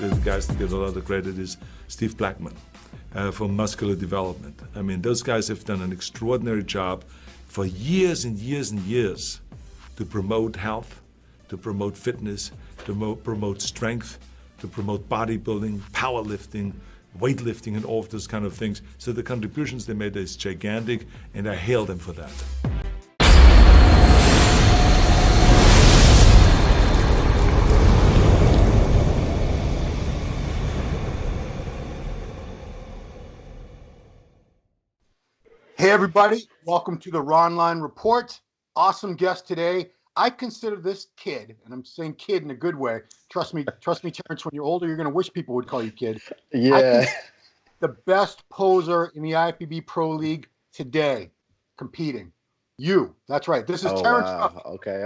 the guys that get a lot of the credit is Steve Blackman from Muscular Development. I mean, those guys have done an extraordinary job for years and years and years to promote health, to promote fitness, to promote strength, to promote bodybuilding, powerlifting, weightlifting, and all of those kind of things. So the contributions they made is gigantic, and I hail them for that. Hey everybody, welcome to the Ronline Report. Awesome guest today. I consider this kid, and I'm saying kid in a good way. Trust me, Terrence, when you're older, you're going to wish people would call you kid. Yeah. The best poser in the IFBB Pro League today, competing. You, that's right. This is Terrence Ruffin. Okay.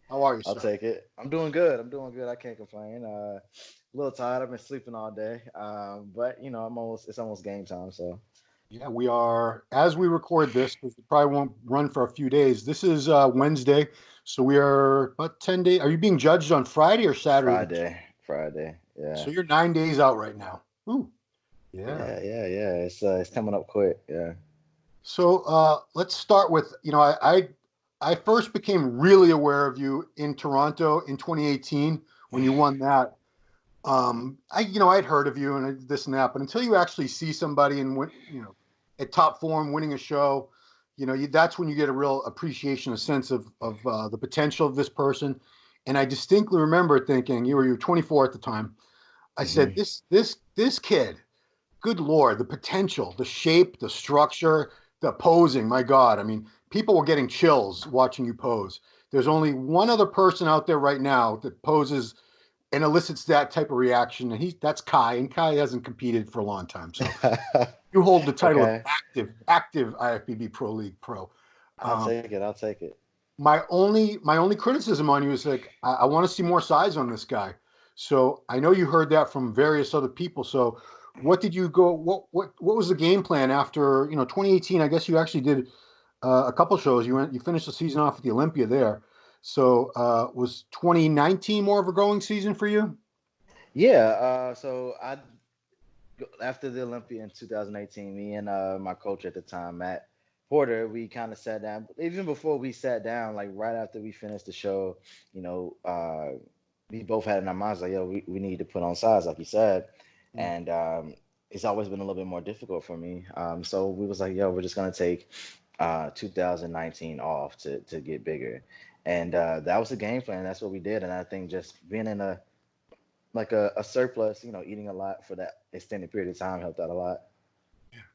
How are you, sir? I'll take it. I'm doing good. I can't complain. A little tired. I've been sleeping all day. But you know, it's almost game time, so. Yeah, we are, as we record this, because we probably won't run for a few days. This is Wednesday, so we are about 10 days. Are you being judged on Friday or Saturday? Friday. Yeah. So you're 9 days out right now. Ooh. Yeah. It's coming up quick. Yeah. So let's start with, I first became really aware of you in Toronto in 2018 when you won that. I'd heard of you and this and that, but until you actually see somebody and at top form winning a show, that's when you get a real appreciation, a sense of the potential of this person. And I distinctly remember thinking, you were 24 at the time. I said, this kid, good Lord, the potential, the shape, the structure, the posing, my God. I mean, people were getting chills watching you pose. There's only one other person out there right now that poses and elicits that type of reaction, and that's Kai, and Kai hasn't competed for a long time. So you hold the title of active IFBB Pro League Pro. I'll take it. My only criticism on you is I want to see more size on this guy. So I know you heard that from various other people. So what did you go? What was the game plan after 2018? I guess you actually did a couple shows. You finished the season off at the Olympia there. So was 2019 more of a growing season for you? Yeah. So after the Olympia in 2018, me and my coach at the time, Matt Porter, we kind of sat down. Even before we sat down, like right after we finished the show, we both had in our minds like, yo, we need to put on size, like you said. Mm-hmm. And it's always been a little bit more difficult for me. So we was like, yo, we're just gonna take 2019 off to get bigger. And that was the game plan. That's what we did. And I think just being in a surplus, eating a lot for that extended period of time helped out a lot.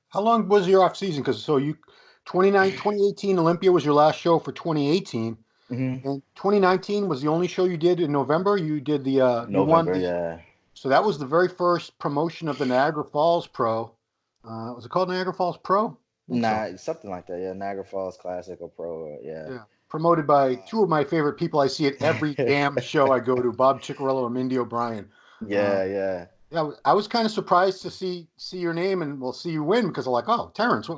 How long was your off season? Because 2018 Olympia was your last show for 2018. Mm-hmm. And 2019 was the only show you did in November. You did the November, yeah. So that was the very first promotion of the Niagara Falls Pro. Was it called Niagara Falls Pro? Something like that. Yeah, Niagara Falls Classic or Pro. Yeah. Promoted by two of my favorite people. I see at every damn show I go to, Bob Ciccarello and Mindy O'Brien. Yeah. I was kind of surprised to see your name and see you win because I'm like, oh, Terrence,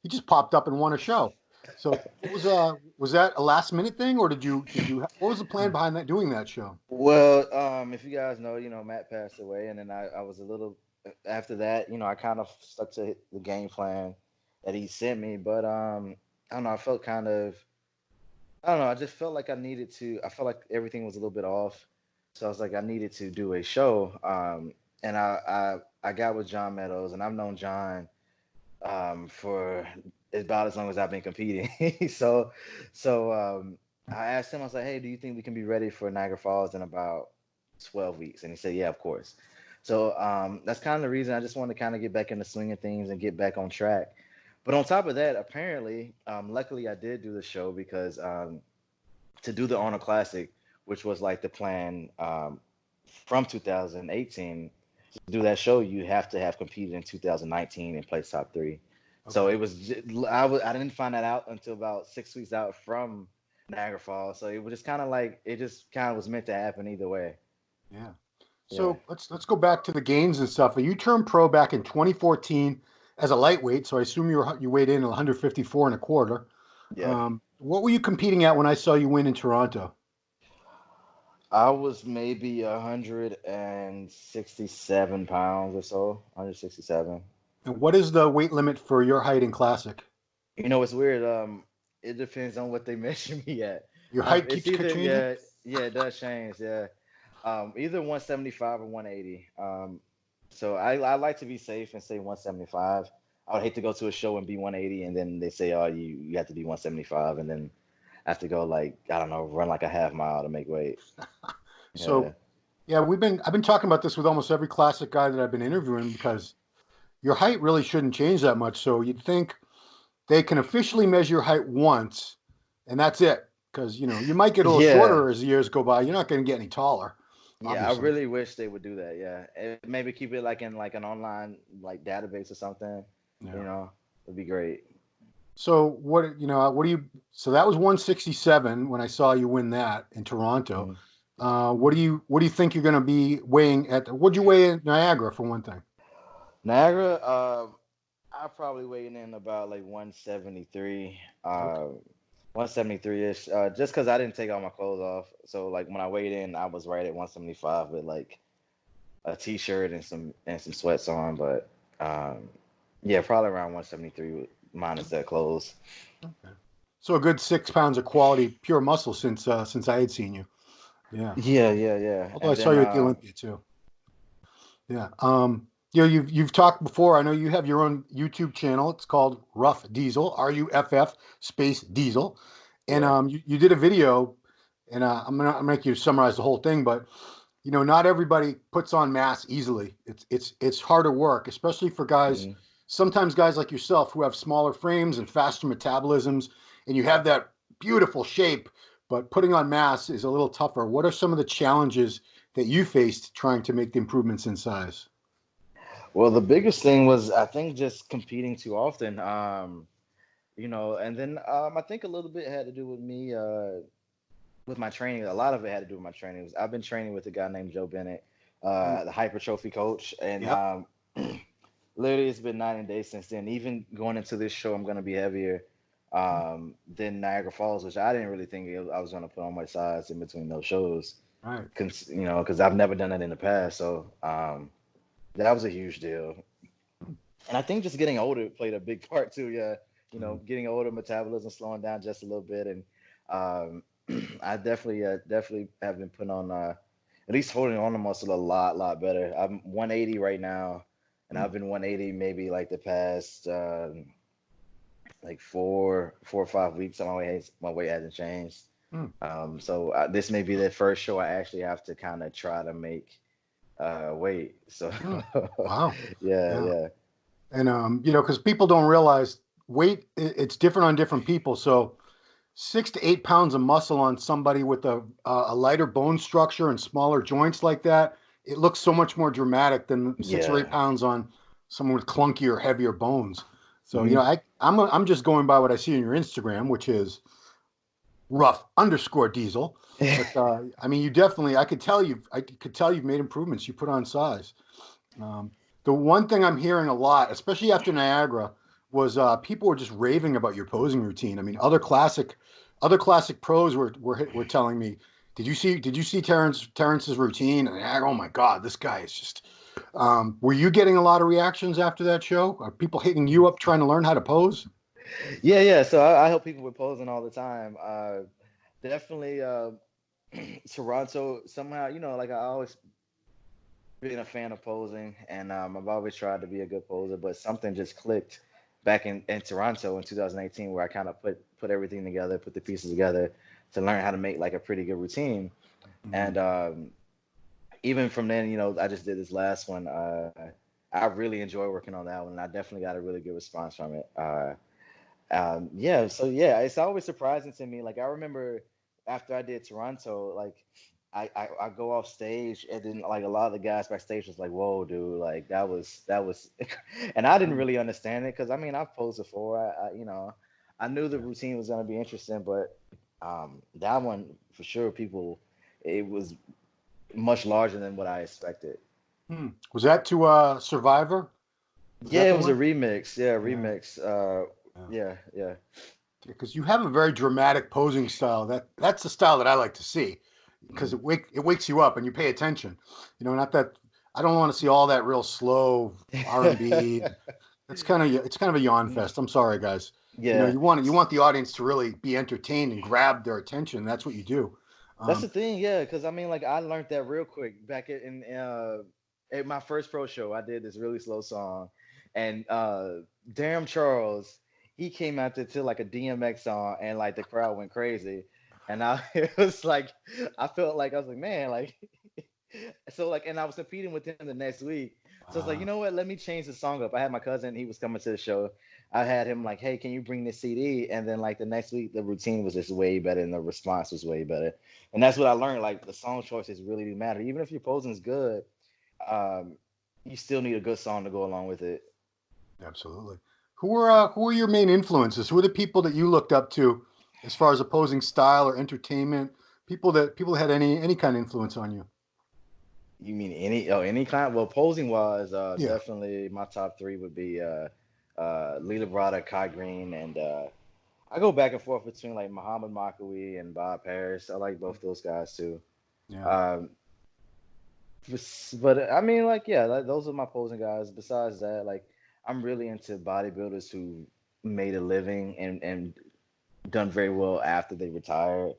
he just popped up and won a show. So was that a last minute thing, or did you what was the plan behind doing that show? Well, if you guys know, Matt passed away, and then I was a little after that, I kind of stuck to the game plan that he sent me, but I don't know, I felt kind of, I don't know, I just felt like I felt like everything was a little bit off, so I was like, I needed to do a show, and I got with John Meadows, and I've known John for about as long as I've been competing. So I asked him, I was like, hey, do you think we can be ready for Niagara Falls in about 12 weeks? And he said, yeah, of course. So that's kind of the reason I just wanted to kind of get back in the swing of things and get back on track. But on top of that, apparently, luckily I did do the show because to do the Arnold Classic, which was like the plan from 2018, to do that show, you have to have competed in 2019 and placed top 3. Okay. So it was, I didn't find that out until about 6 weeks out from Niagara Falls. So it was just kind of like, it just kind of was meant to happen either way. Yeah. So let's go back to the gains and stuff. You turned pro back in 2014 as a lightweight, so I assume you weighed in at 154 and a quarter. Yeah. What were you competing at when I saw you win in Toronto? I was maybe 167 pounds or so, 167. And what is the weight limit for your height in classic? You know, it's weird. It depends on what they measure me at. Your height It's keeps either changing? yeah, it does change. Yeah, either 175 or 180. So I like to be safe and say 175. I would hate to go to a show and be 180, and then they say, oh, you have to be 175, and then I have to go like I don't know, run like a half mile to make weight. Yeah. So yeah, I've been talking about this with almost every classic guy that I've been interviewing because your height really shouldn't change that much. So you'd think they can officially measure your height once, and that's it. Because you might get a little Yeah. shorter as the years go by. You're not going to get any taller, Yeah, I obviously. really wish they would do that. Yeah, and maybe keep it like in like an online like database or something. You Yeah. know, it'd be great. So what do you? So that was 167 when I saw you win that in Toronto. Mhm. What do you think you're going to be weighing at? What'd you weigh in Niagara for one thing? Niagara, I probably weighing in about like 173, Okay. 173-ish. Just because I didn't take all my clothes off, so like when I weighed in, I was right at 175 with like a t-shirt and some sweats on. But yeah, probably around 173 with minus that clothes. Okay. So a good 6 pounds of quality pure muscle since I had seen you. Yeah. Yeah, yeah, yeah. Although I And saw then you at the Olympia too. Yeah. You've talked before. I know you have your own YouTube channel. It's called Ruff Diesel, RUFF space Diesel, and yeah. you did a video, and I'm gonna make you summarize the whole thing, but not everybody puts on mass easily. It's harder work, especially for guys. Mhm. Sometimes guys like yourself who have smaller frames and faster metabolisms, and you have that beautiful shape, but putting on mass is a little tougher. What are some of the challenges that you faced trying to make the improvements in size? Well, the biggest thing was I think just competing too often. And then I think a little bit had to do with me with my training. A lot of it had to do with my training. I've been training with a guy named Joe Bennett, Mm, the hypertrophy coach, and yep. literally it's been 9 days since then. Even going into this show, I'm gonna be heavier than Niagara Falls, which I didn't really think I was gonna put on my size in between those shows. Right. Because I've never done it in the past, so that was a huge deal. And I think just getting older played a big part too. Yeah, Mm, getting older, metabolism slowing down just a little bit, and um, I definitely have been putting on at least holding on the muscle a lot better. I'm 180 right now, and mm, I've been 180 maybe like the past like 4 or 5 weeks. And my weight hasn't changed. mm, So this may be the first show I actually have to kind of try to make weight. So mm. Wow. yeah, Yeah. yeah. And because people don't realize weight, it's different on different people. So 6 to 8 pounds of muscle on somebody with a lighter bone structure and smaller joints like that, it looks so much more dramatic than 6 or 8 pounds on someone with clunkier, heavier bones. So Mhm. I'm just going by what I see on your Instagram, which is Ruff_Diesel. But I mean, you definitely, I could tell you've made improvements. You put on size. Um, the one thing I'm hearing a lot, especially after Niagara, was people were just raving about your posing routine. I mean, other classic pros were telling me, did you see Terrence's routine? And oh my God, this guy is just. Were you getting a lot of reactions after that show? Are people hitting you up trying to learn how to pose? Yeah, yeah. So I help people with posing all the time. Definitely Toronto somehow, like I always been a fan of posing, and I've always tried to be a good poser, but something just clicked back in Toronto in 2018 where I kind of put everything together, put the pieces together to learn how to make like a pretty good routine. Mm, And even from then, I just did this last one. I really enjoy working on that one, and I definitely got a really good response from it. Yeah, so yeah, it's always surprising to me. Like I remember after I did Toronto, like I go off stage and then like a lot of the guys backstage was like, "Whoa, dude, like that was," and I didn't mm, really understand it because I mean I've posed before. I knew the yeah. routine was gonna be interesting, but that one for sure, it was much larger than what I expected. Was that to Survivor? Was Yeah, that it the was a one? remix. Yeah, Yeah. remix. Yeah. Yeah, yeah. Because you have a very dramatic posing style. That's the style that I like to see. because it wakes you up and you pay attention. You know, not that I don't want to see all that real slow R&B. It's kind of a yawn fest. I'm sorry, guys. You know, Yeah, you want the audience to really be entertained and grab their attention. That's what you do. that's the Um, thing. Yeah, because I mean, like I learned that real quick back at my first pro show. I did this really slow song, and Damn Charles, he came out there to like a DMX song, and like the crowd went crazy, and I it was like I felt like I was like, man, like so like, and I was competing with him the next week. So it's like, you know what? Let me change the song up. I had my cousin, he was coming to the show. I had him like, hey, can you bring this CD? And then like the next week, the routine was just way better, and the response was way better. And that's what I learned. Like the song choices really do matter. Even if your posing is good, um, you still need a good song to go along with it. Absolutely. Who are your main influences? Who are the people that you looked up to as far as opposing style or entertainment? People that had any kind of influence on you. You mean any kind? Well, posing wise, Yeah. definitely my top three would be Lila Brada, Kai Green, and I go back and forth between like Muhammad Makawi and Bob Harris. I like both those guys too. Yeah. Um, but I mean, like, yeah, like, those are my posing guys. Besides that, like, I'm really into bodybuilders who made a living and done very well after they retired.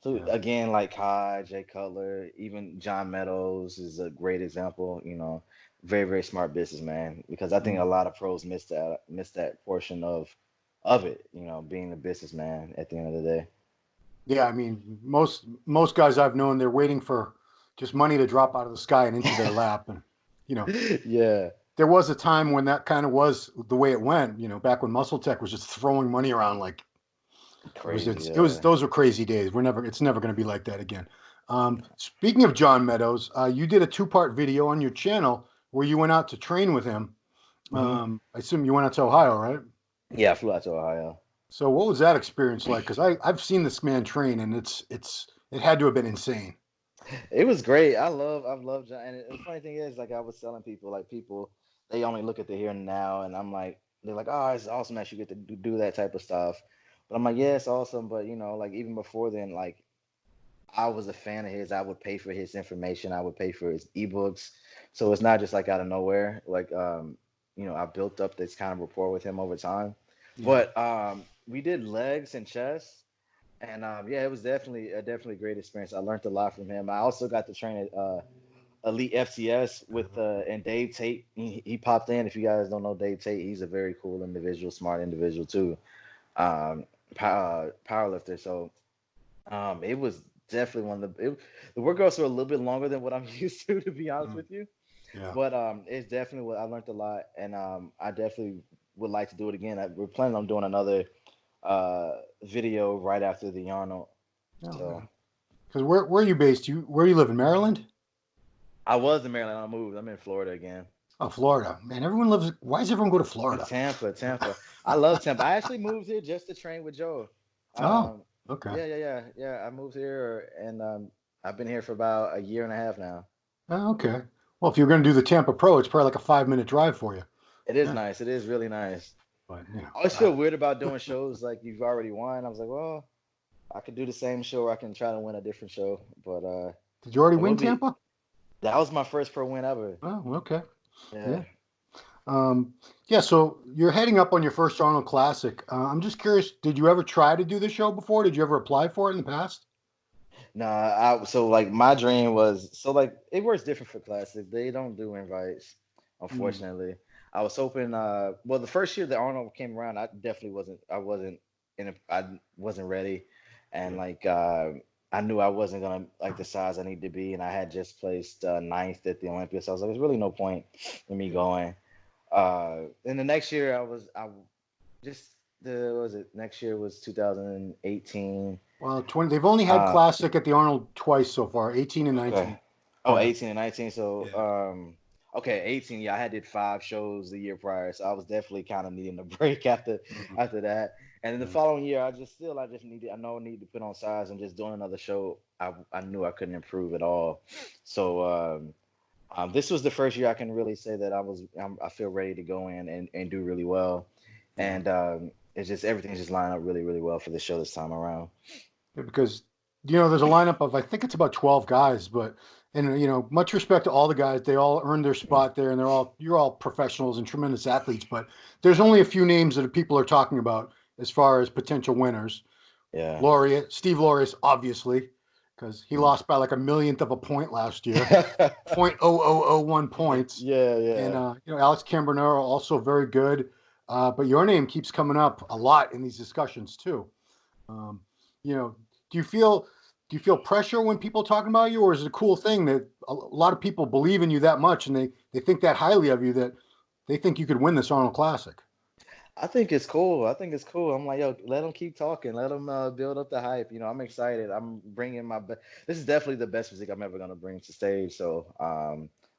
So Yeah. again, like Kai, Jay Cutler, even John Meadows is a great example. You know, very very smart businessman. Because I think a Mm. lot of pros miss that portion of it. You know, being a businessman at the end of the day. Yeah, I mean, most guys I've known, they're waiting for just money to drop out of the sky and into their lap. And you know, Yeah, there was a time when that kind of was the way it went. You know, back when Muscle Tech was just throwing money around like crazy. it was Yeah. those were crazy days. It's never going to be like that again. Speaking of John Meadows, you did a two-part video on your channel where you went out to train with him. Hmm. I assume you went out to Ohio, right? Yeah, I flew out to Ohio. So what was that experience like? Because I've seen this man train, and it had to have been insane. It was great. I've loved John. And the funny thing is, like I was telling people, like people, they only look at the here and now, and I'm like, they're like, oh, it's awesome that you get to do that type of stuff. But I'm like, yeah, it's awesome. But you know, like even before then, like I was a fan of his. I would pay for his information. I would pay for his ebooks. So it's not just like out of nowhere. Like you know, I built up this kind of rapport with him over time. Yeah. But we did legs and chest. And yeah, it was definitely a great experience. I learned a lot from him. I also got to train at Elite FCS with and Dave Tate. He popped in. If you guys don't know Dave Tate, he's a very cool individual, smart individual too. Power lifter. So it was definitely the workouts were a little bit longer than what I'm used to be honest Mm. with you. Yeah. But it's definitely what I learned a lot, and I definitely would like to do it again. We're planning on doing another video right after the Arnold. Oh, okay. So Because where are you based? Where you live in Maryland? I was in Maryland. I moved. I'm in Florida again. Oh, Florida. Man, everyone lives. Why does everyone go to In Florida? Tampa. I love Tampa. I actually moved here just to train with Joe. Oh, Um, okay. yeah. I moved here, and I've been here for about a year and a half now. Oh, okay. Well, if you're going to do the Tampa Pro, it's probably like a 5-minute drive for you. It is Yeah, nice. It is really nice. but I always feel weird about doing shows like you've already won. I was like, well, I could do the same show, or I can try to win a different show. But did you already it win would be Tampa? that was my first pro win ever. Oh, okay. Yeah. Yeah. Um, yeah. So you're heading up on your first Arnold Classic. I'm just curious. Did you ever try to do the show before? Did you ever apply for it in the past? Nah, so like my dream was so like it works different for classic. They don't do invites, Mm, unfortunately. I was hoping well the first year that Arnold came around, I wasn't ready, and yeah. like I knew I wasn't gonna like the size I need to be, and I had just placed ninth at the Olympia, so I was like, there's really no point in me going. And the next year I just the what was it next year was 2018. Well, 20. They've only had Uh, Classic at the Arnold twice so far, 18 and Okay. 19. Oh, Yeah. 18 and 19. So, Yeah. okay, 18. Yeah, I had did 5 shows the year prior, so I was definitely kind of needing a break after that. And then the Yeah. following year, I just needed I know I need to put on size and just doing another show. I knew I couldn't improve at all. So, this was the first year I can really say that I feel ready to go in and do really well. Yeah. And it's just everything's just lined up really really well for the show this time around. Yeah, because there's a lineup of, I think it's about 12 guys, but, and, much respect to all the guys. They all earned their spot there, and you're all professionals and tremendous athletes, but there's only a few names that people are talking about as far as potential winners. Yeah. Laureate, Steve Laureate, obviously, because he lost by like a millionth of a point last year, 0.0001 points. Yeah, And, yeah. Alex Cambronero, also very good. But your name keeps coming up a lot in these discussions too. Um, do you feel pressure when people talking about you, or is it a cool thing that a lot of people believe in you that much and they think that highly of you that they think you could win this Arnold Classic? I think it's cool. I think it's cool. I'm like, yo, let them keep talking. Let them build up the hype. I'm excited. I'm bringing my best. This is definitely the best physique I'm ever gonna bring to stage. So,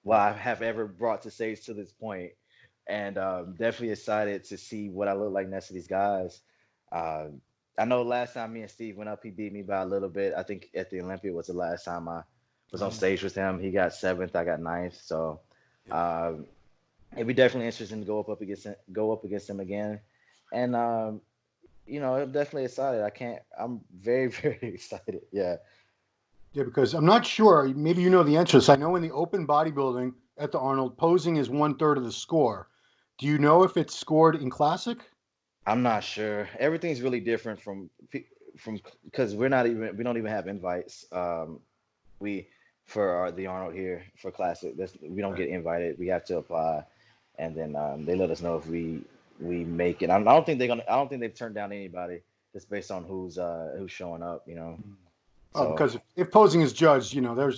well, I have ever brought to stage to this point, and definitely excited to see what I look like next to these guys. Uh, I know last time me and Steve went up, he beat me by a little bit. I think at the Olympia was the last time I was on stage with him. He got seventh, I got ninth. So. Uh, it'd be definitely interesting to go up against him again, and I'm definitely excited. I'm very very excited. Yeah. Yeah, because I'm not sure. Maybe you know the answers. I know in the open bodybuilding at the Arnold, posing is 1/3 of the score. Do you know if it's scored in classic? I'm not sure. Everything's really different from because we don't even have invites. We for the Arnold here for Classic. We don't Right. get invited. We have to apply, and then they let us know if we make it. I don't think they're gonna. I don't think they've turned down anybody just based on who's showing up. Mm. Oh, So. because if posing is judged,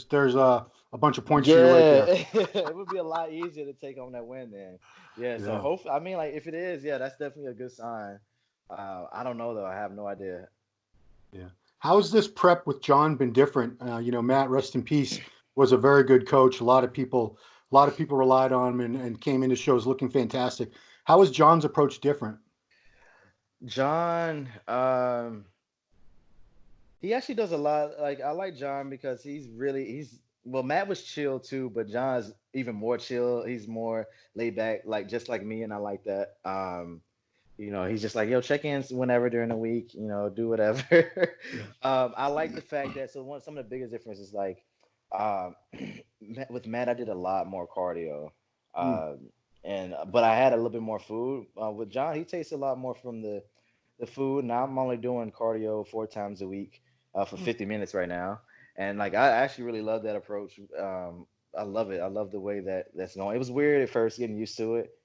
there's a bunch of points for you right Yeah, there. it would be a lot easier to take on that win then. Yeah, so Yeah, hopefully, I mean, like if it is, yeah, that's definitely a good sign. I don't know though. I have no idea. yeah. How's this prep with John been different? Matt, rest in peace, was a very good coach. A lot of people relied on him and came into shows looking fantastic. How is John's approach different? John, he actually does a lot. Like I like John because he's well, Matt was chill too, but John's even more chill. He's more laid back, like just like me, and I like that. He's just like, yo, check ins whenever during the week, do whatever. Yeah. I like the fact that some of the biggest differences like um with Matt, I did a lot more cardio. Mm. Um and but I had a little bit more food. With John, he takes a lot more from the food. Now I'm only doing cardio 4 times a week for 50 minutes right now. And like I actually really love that approach. I love it. I love the way that's going. It was weird at first getting used to it.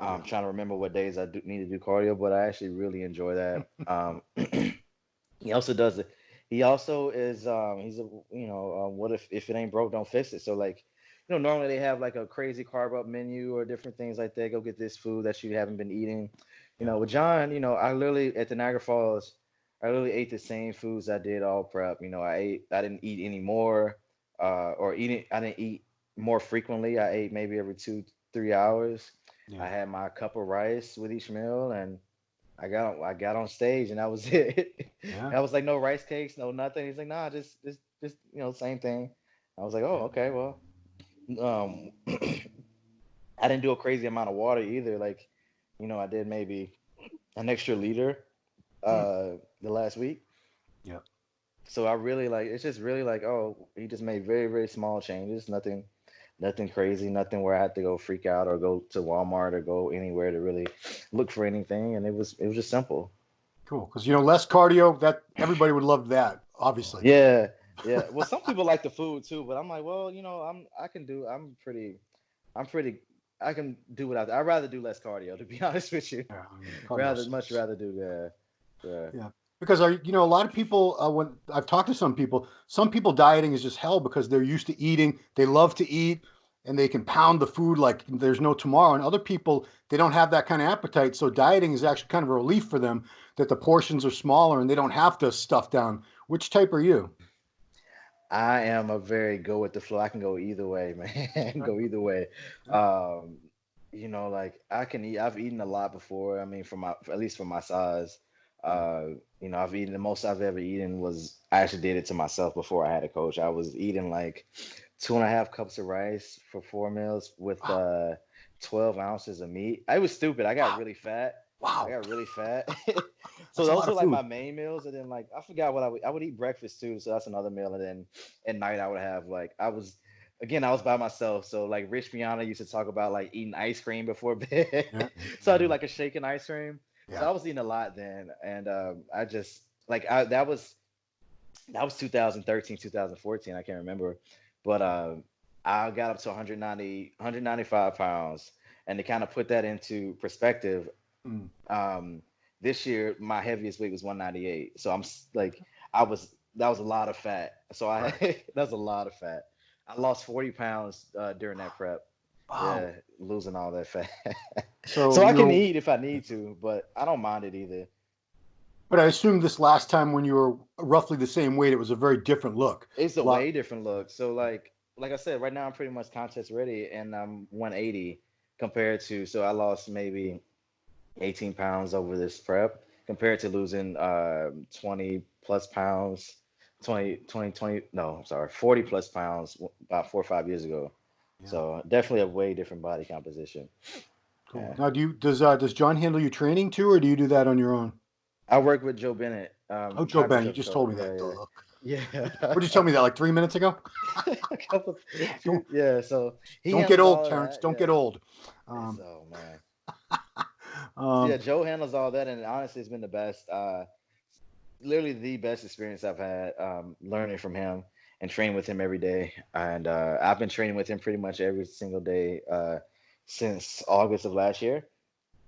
Yeah. Trying to remember what days I need to do cardio, but I actually really enjoy that. He also does it. He also is he's a what if it ain't broke, don't fix it. So like normally they have like a crazy carb up menu or different things like that. Go get this food that you haven't been eating. Yeah. With John, I literally at the Niagara Falls, I literally ate the same foods I did all prep. I didn't eat any more, I didn't eat more frequently. I ate maybe every 2-3 hours. I Yeah. had my cup of rice with each meal, and I got on stage, and that was it. Yeah. I was like, no rice cakes, no nothing. He's like, nah, just same thing. I was like, oh, okay, well, um, I didn't do a crazy amount of water either. Like, I did maybe an extra liter Mm. the last week. Yeah. So I really like it's just really like, oh, he just made very, very small changes, nothing crazy, nothing where I had to go freak out or go to Walmart or go anywhere to really look for anything. And it was just simple. Cool. Because less cardio, that everybody would love that, obviously. Yeah, yeah. Well, some people like the food too, but I'm like, well, I'm pretty, I can do without that. I'd rather do less cardio, to be honest with you. Yeah. Cardio Much sucks. rather do that. Yeah. Yeah. Because a lot of people, when I've talked to some people dieting is just hell because they're used to eating. They love to eat and they can pound the food like there's no tomorrow. And other people, they don't have that kind of appetite. So dieting is actually kind of a relief for them that the portions are smaller and they don't have to stuff down. Which type are you? I am a very go with the flow. I can go either way, man. Okay. Go either way. Yeah. Um, like I can eat. I've eaten a lot before. I mean, at least for my size. Yeah. I've eaten the most I've ever eaten was I actually did it to myself before I had a coach. I was eating like 2.5 cups of rice for 4 meals with Wow. 12 ounces of meat. I was stupid. I got really fat. I Wow, got really fat. So that's a those lot were of like food. my main meals, and then like I forgot what I would eat breakfast too, so that's another meal, and then at night I would have like I was by myself, so like Rich Piana used to talk about like eating ice cream before bed. Yeah, So I do like a shaken ice cream. So yeah. I was eating a lot then, and I just that was 2013, 2014. I can't remember, but I got up to 195 pounds, and to kind of put that into perspective, Mm. um, this year my heaviest weight was 198. So like I was that was a lot of fat. So I Right. that's a lot of fat. I lost 40 pounds during that prep. Wow. Yeah, losing all that fat. So So I can eat if I need to, but I don't mind it either. but I assume this last time when you were roughly the same weight, it was a very different look. It's a A lot. way different look. So like I said, right now I'm pretty much contest ready, and I'm 180 compared to, so I lost maybe 18 pounds over this prep compared to losing 20 plus pounds, 20 no, I'm sorry, 40 plus pounds about 4 or 5 years ago. Yeah. So definitely a way different body composition. Cool. Yeah. Now, does John handle your training too, or do you do that on your own? I work with Joe Bennett, Oh, Joe Hyper Ben, you Trophy just Coach. told me that. Yeah, Duh. yeah. What did you Yeah. tell me that like 3 minutes ago? A couple, Don't yeah. So he don't get handles old, all of Terrence. that. Don't get Yeah. old. It's, Um, oh man. So yeah, um, Joe handles all that, and honestly, it's been the best. Literally the best experience I've had, learning from him and training with him every day. And I've been training with him pretty much every single day since August of last year.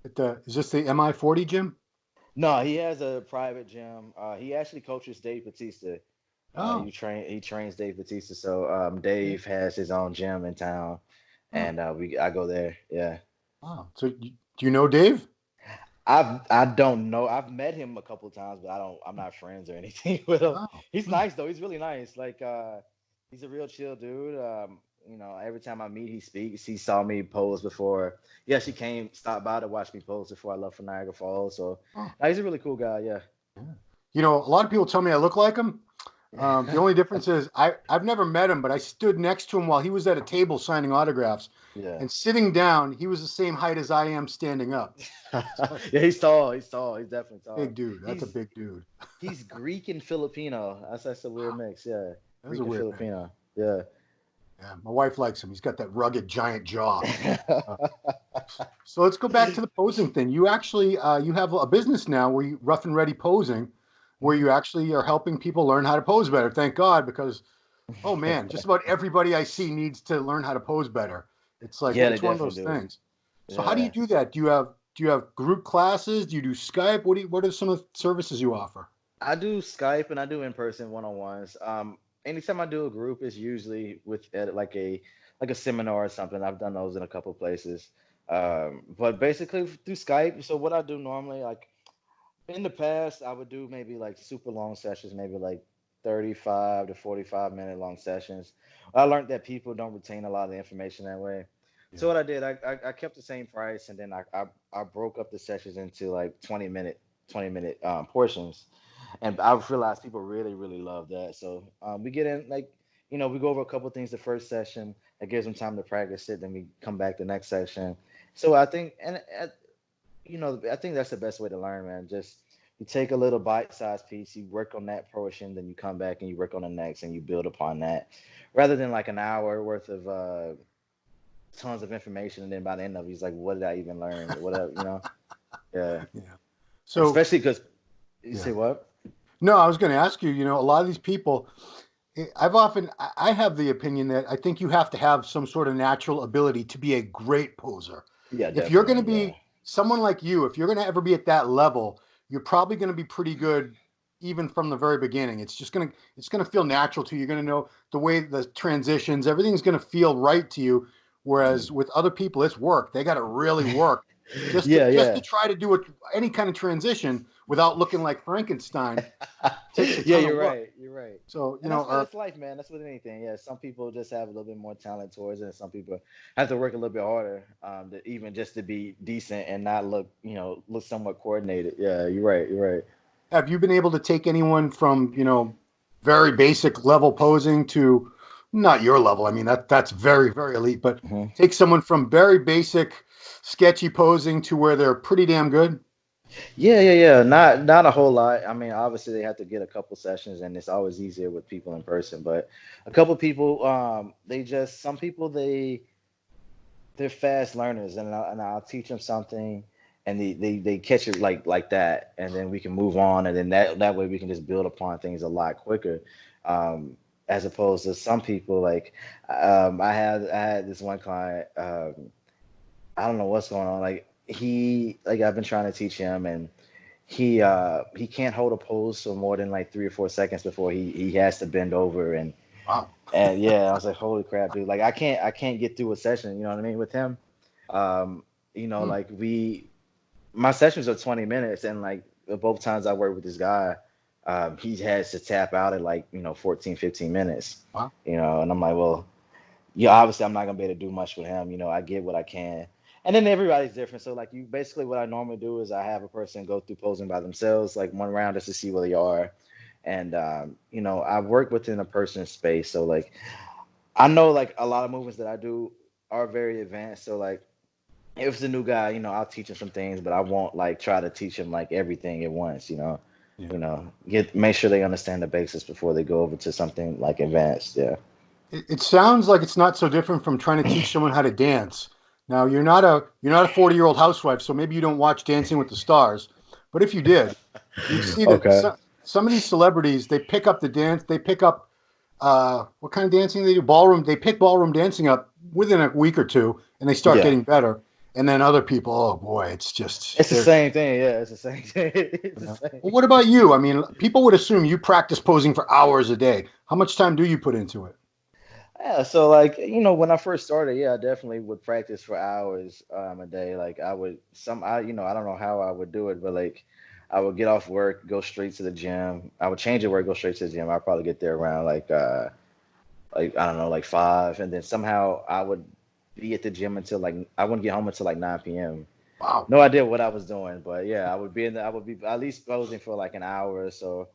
is this the MI40 gym? No, he has a private gym. He actually coaches Dave Batista. Oh, He trains Dave Batista. So yeah. Dave has his own gym in town, Oh, and I go there. Yeah. wow. So do you know Dave? I don't know. I've met him a couple of times, but I'm not friends or anything with him. Oh, He's hmm. nice though. He's really nice. Like he's a real chill dude. Every time I meet he speaks. He saw me pose before. He actually stopped by to watch me pose before I left for Niagara Falls. So Oh, he's a really cool guy, yeah. yeah. A lot of people tell me I look like him. The only difference is I've never met him, but I stood next to him while he was at a table signing autographs. Yeah. And sitting down, he was the same height as I am standing up. So, Yeah, he's tall. He's tall. He's definitely tall. big dude. That's a He's big dude. he's Greek and Filipino. That's a weird Wow, mix, yeah. that's a Greek and weird mix. Filipino. Yeah. Yeah, my wife likes him. He's got that rugged giant jaw. Uh, so let's go back to the posing thing. You actually you have a business now where you Rough and Ready Posing, where Mhm. you actually are helping people learn how to pose better. Thank God, because oh man, just about everybody I see needs to learn how to pose better. It's like Yeah, they it's one of those definitely do. things. So how do you Yeah. do that? Do you have group classes? Do you do Skype? What are some of the services you offer? I do Skype and I do in person one-on-ones. Anytime I do a group, it's usually with at like a seminar or something. I've done those in a couple places. But basically through Skype. So what I do normally, like in the past, I would do maybe like super long sessions, maybe like 35 to 45-minute long sessions. I learned that people don't retain a lot of the information that way. So Yeah. what I did, I kept the same price, and then I broke up the sessions into like 20-minute portions, and I've realized people really really love that. So we get in like we go over a couple things the first session. That gives them time to practice it. Then we come back the next session. So I think I think that's the best way to learn, man. Just you take a little bite-sized piece, you work on that portion, then you come back and you work on the next, and you build upon that, rather than like an hour worth of tons of information, and then by the end of it, he's like, "What did I even learn? What?" Yeah. Yeah. So Especially because you yeah. say what? No, I was going to ask you. A lot of these people. I have the opinion that I think you have to have some sort of natural ability to be a great poser. Yeah, If you're going to definitely. Yeah. be someone like you, if you're going to ever be at that level, you're probably going to be pretty good even from the very beginning. It's going to feel natural to you. You're going to know the way the transitions, everything's going to feel right to you. Whereas Mhm. with other people, it's work. They got to really work Yeah, just to yeah. try to do any kind of transition without looking like Frankenstein takes a Yeah, ton of you're work. right. You're right. So, And that's life, man. That's with anything. Yeah, some people just have a little bit more talent towards it, and some people have to work a little bit harder, to even just to be decent and not look somewhat coordinated. Yeah, you're right. You're right. have you been able to take anyone from, very basic level posing to not your level? I mean, that's very, very elite, but Mhm. take someone from very basic sketchy posing to where they're pretty damn good. Yeah. Not a whole lot. I mean, obviously they have to get a couple sessions, and it's always easier with people in person. But a couple people, they just some people they're fast learners, and I'll teach them something, and they catch it like that, and then we can move on, and then that way we can just build upon things a lot quicker. As opposed to some people like I had this one client. I don't know what's going on. Like I've been trying to teach him, and he can't hold a pose for more than like 3 or 4 seconds before he has to bend over, Wow. and yeah, I was like, holy crap, dude. Like I can't get through a session, you know what I mean, with him. Um, Hmm. like my sessions are 20 minutes, and like both times I work with this guy, he has to tap out at like, 14, 15 minutes. Wow. And I'm like, well, yeah, obviously I'm not gonna be able to do much with him. I get what I can. And then everybody's different. So like you basically what I normally do is I have a person go through posing by themselves, like one round just to see where they are. And I work within a person's space. So like I know like a lot of movements that I do are very advanced. So like if it's a new guy, I'll teach him some things, but I won't like try to teach him like everything at once. Yeah. Make sure they understand the basics before they go over to something like advanced. Yeah. It sounds like it's not so different from trying to teach someone how to dance. Now, you're not a 40-year-old housewife, so maybe you don't watch Dancing with the Stars. But if you did, you'd see that Okay. some of these celebrities, they pick up the dance, they pick up what kind of dancing they do? Ballroom. They pick ballroom dancing up within a week or two, and they start Yeah. getting better. And then other people, oh boy, it's just It's the they're. same thing. Yeah, it's the same thing. It's You the know. same. Well, what about you? I mean, people would assume you practice posing for hours a day. How much time do you put into it? Yeah, so like, when I first started, yeah, I definitely would practice for hours a day. Like I would I don't know how I would do it, but like I would get off work, go straight to the gym. I would change at work, go straight to the gym. I'd probably get there around like I don't know, like 5, and then somehow I would be at the gym until like I wouldn't get home until like 9 p.m. Wow. No idea what I was doing, but yeah, I would be at least posing for like an hour or so.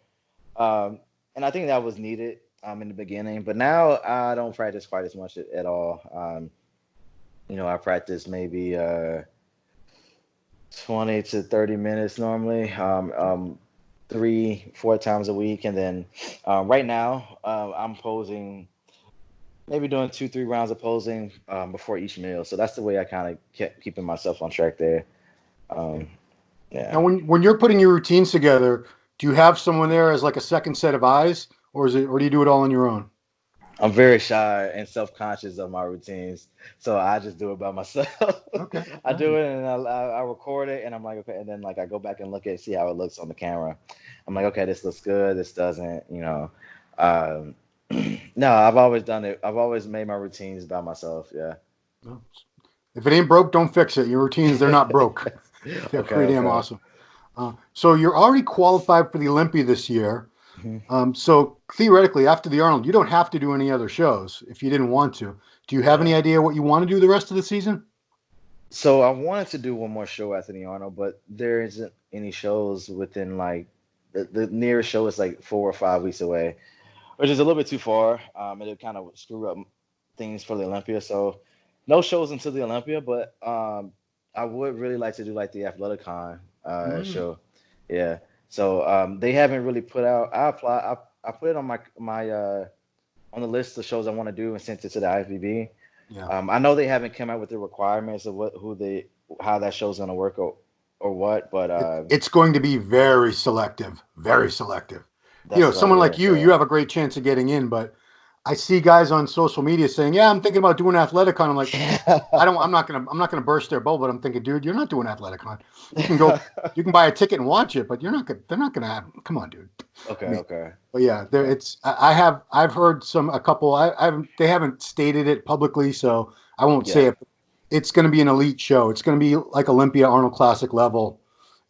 Um, and I think that was needed in the beginning, but now I don't practice quite as much at all. I practice maybe 20 to 30 minutes normally, 3, 4 times a week, and then right now I'm posing, maybe doing 2, 3 rounds of posing before each meal. So that's the way I kind of kept keeping myself on track there. Yeah. Um, Now, yeah. when you're putting your routines together, do you have someone there as like a second set of eyes, or do you do it all on your own? I'm very shy and self-conscious of my routines, so I just do it by myself. Okay. I All do right. it and I record it, and I'm like, okay, and then like I go back and look at see how it looks on the camera. I'm like, okay, this looks good, this doesn't. Um, no, I've always done it. I've always made my routines by myself. Yeah. No. If it ain't broke, don't fix it. Your routines, they're not broke. They're Okay, pretty damn okay. awesome. So you're already qualified for the Olympia this year. Mhm. So theoretically, after the Arnold, you don't have to do any other shows if you didn't want to. Do you have any Yeah. idea what you want to do the rest of the season? So I wanted to do one more show after the Arnold, but there isn't any shows within like the nearest show is like 4 or 5 weeks away, which is a little bit too far. It'll kind of screw up things for the Olympia. So no shows until the Olympia, but I would really like to do like the Athleticon Mm. show. Yeah. So they haven't really put out. I put it on my on the list of shows I want to do and sent it to the IFBB. Yeah. I know they haven't come out with the requirements of how that show's gonna work or what, but It's going to be very selective, very selective. that's what I Someone like hear. you So have a great chance of getting in, but I see guys on social media saying, "Yeah, I'm thinking about doing Athleticon." I'm like, I'm not gonna burst their bubble, but I'm thinking, dude, you're not doing Athleticon. You can go, you can buy a ticket and watch it, but they're not gonna have. Come on, dude. okay, I mean, okay, but yeah, there. okay, It's. I've heard a couple. They haven't stated it publicly, so I won't say yeah, it. It's going to be an elite show. It's going to be like Olympia, Arnold Classic level.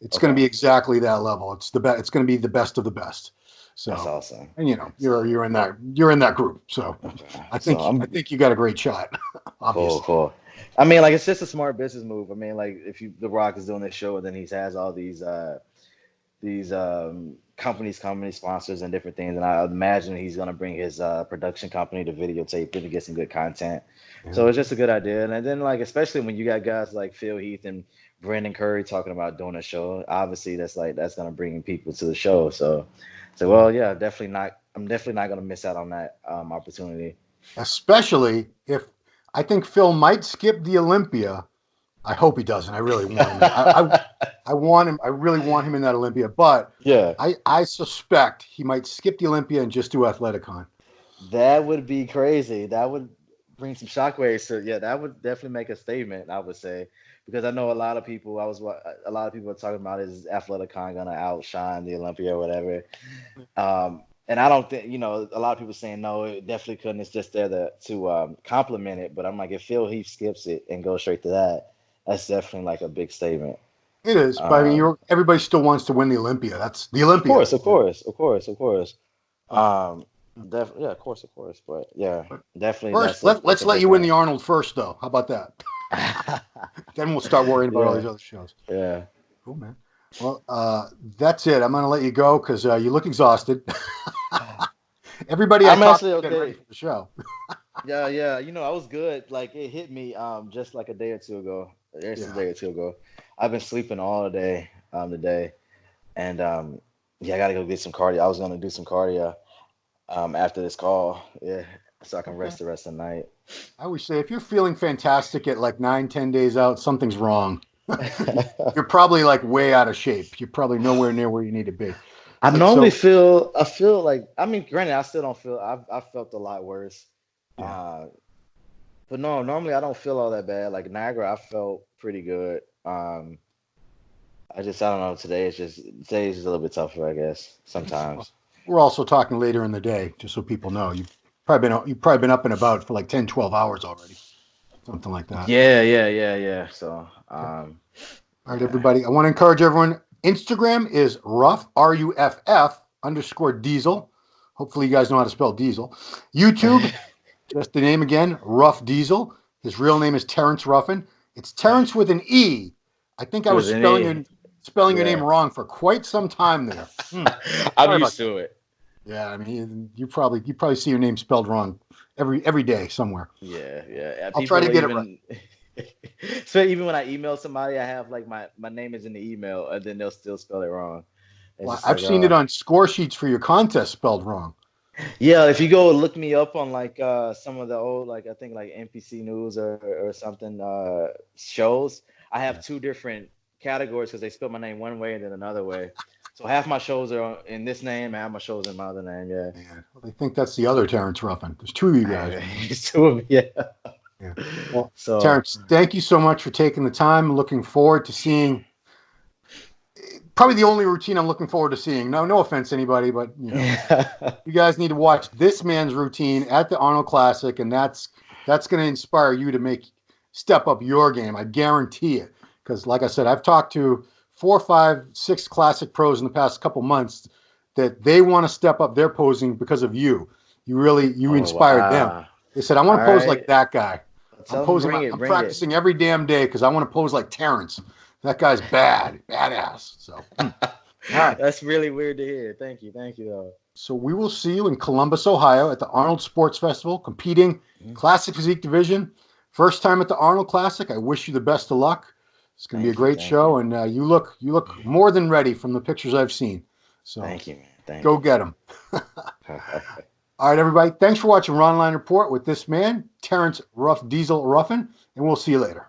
It's going to okay. be exactly that level. It's the best. It's going to be the best of the best. That's So, awesome. and That's you're in that group. So, okay. I So think I I'm think you got a great shot. cool, Obviously, cool. I mean, like it's just a smart business move. I mean, like if The Rock is doing this show and then he has all these companies, sponsors, and different things. And I imagine he's gonna bring his production company to videotape it to get some good content. So it's just a good idea. And then like especially when you got guys like Phil Heath and Brandon Curry talking about doing a show, obviously that's gonna bring people to the show. So well, yeah, definitely not. I'm definitely not gonna miss out on that opportunity. Especially if I think Phil might skip the Olympia. I hope he doesn't. I really want him. I want him. I really want him in that Olympia. But Yeah, I suspect he might skip the Olympia and just do Athleticon. that would be crazy. That would bring some shockwaves. So yeah, that would definitely make a statement. I would say because I know a lot of people. A lot of people are talking about is Athleticon gonna outshine the Olympia or whatever. And I don't think a lot of people saying no, it definitely couldn't. It's just there to complement it. But I'm like, if Phil Heath skips it and goes straight to that, that's definitely like a big statement. It is, but I mean, everybody still wants to win the Olympia. That's the Olympia. Of course. Yeah, of course. But yeah, definitely. First, let's let you win the Arnold first, though. How about that? Then we'll start worrying about all these other shows. Yeah. Cool, man. Well, that's it. I'm going to let you go because you look exhausted. Everybody, I'm actually okay. Ready for the show. Yeah. I was good. Like it hit me just like a day or two ago. I've been sleeping all day today, and I got to go get some cardio. I was going to do some cardio after this call. Yeah, so I can rest the rest of the night. I always say if you're feeling fantastic at like 9-10 days out, something's wrong. You're probably like way out of shape. You're probably nowhere near where you need to be. I feel like, I mean, granted, I still don't feel, I've felt a lot worse. Yeah. But no, normally I don't feel all that bad. Like Niagara, I felt pretty good. I don't know. Today's just a little bit tougher, I guess, sometimes. We're also talking later in the day, just so people know. You've probably been up and about for like 10, 12 hours already. Something like that. Yeah. So, all right, everybody. I want to encourage everyone. Instagram is Ruff, RUFF _ Diesel. Hopefully you guys know how to spell Diesel. YouTube, just the name again, Ruff Diesel. His real name is Terrence Ruffin. It's Terrence with an E. I think I was spelling your name wrong for quite some time there. I'm used to it. Yeah, I mean, you probably see your name spelled wrong every day somewhere. Yeah. I'll try to get it right. So even when I email somebody, I have like my name is in the email, and then they'll still spell it wrong. Well, I've seen it on score sheets for your contest spelled wrong. Yeah, if you go look me up on like some of the old, like I think like NPC News or something shows, I have two different categories because they spell my name one way and then another way. So half my shows are in this name, and half my shows in my other name. Yeah. Well, they think that's the other Terrence Ruffin. There's two of you guys. There's two of me. Yeah. Well, Terrence, thank you so much for taking the time. Looking forward to seeing. Probably the only routine I'm looking forward to seeing. No offense to anybody, but you guys need to watch this man's routine at the Arnold Classic, and that's going to inspire you to step up your game. I guarantee it. Because, like I said, I've talked to 4, 5, 6 classic pros in the past couple months that they want to step up their posing because of you. You inspired them. They said, I want to pose like that guy. I'm practicing every damn day because I want to pose like Terrence. That guy's badass. So, all right. That's really weird to hear. Thank you. Though. So we will see you in Columbus, Ohio, at the Arnold Sports Festival, competing Classic Physique division. First time at the Arnold Classic. I wish you the best of luck. It's going to be a great show, and you look more than ready from the pictures I've seen. So thank you, man. Go get them. All right, everybody. Thanks for watching Ronline Report with this man, Terrence Ruff Diesel Ruffin, and we'll see you later.